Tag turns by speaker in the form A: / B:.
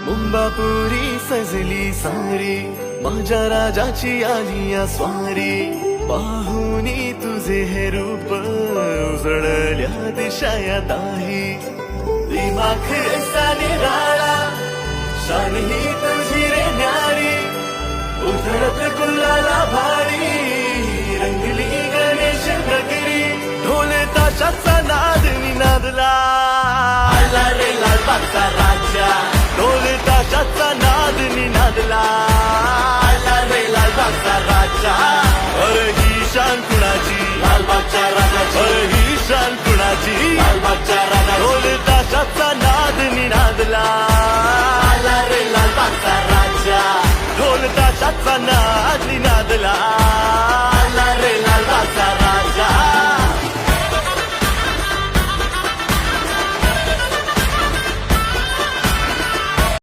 A: मुंबापुरी सजली सारी, माझ्या राजाची आली या स्वारी. पाहुनी तुझे हे रूप, उजळल्या दिशा या दाही. दिमाख असा निराळा, शान ही तुझी रे न्यारी. उधळत गुलाला भारी, रंगली गणेश नगरी. ढोले ताशाचा नाद निनादला, आला रे लालबागचा राजा. ढोले ताशाचा नाद निनादला, आला रे लालबागचा राजा. अरे ही शान कुणाची, लालबागच्या राजाची. अरे ही शान कुणाची, लालबागच्या राजाची. ढोले ताशाचा नाद निनादला.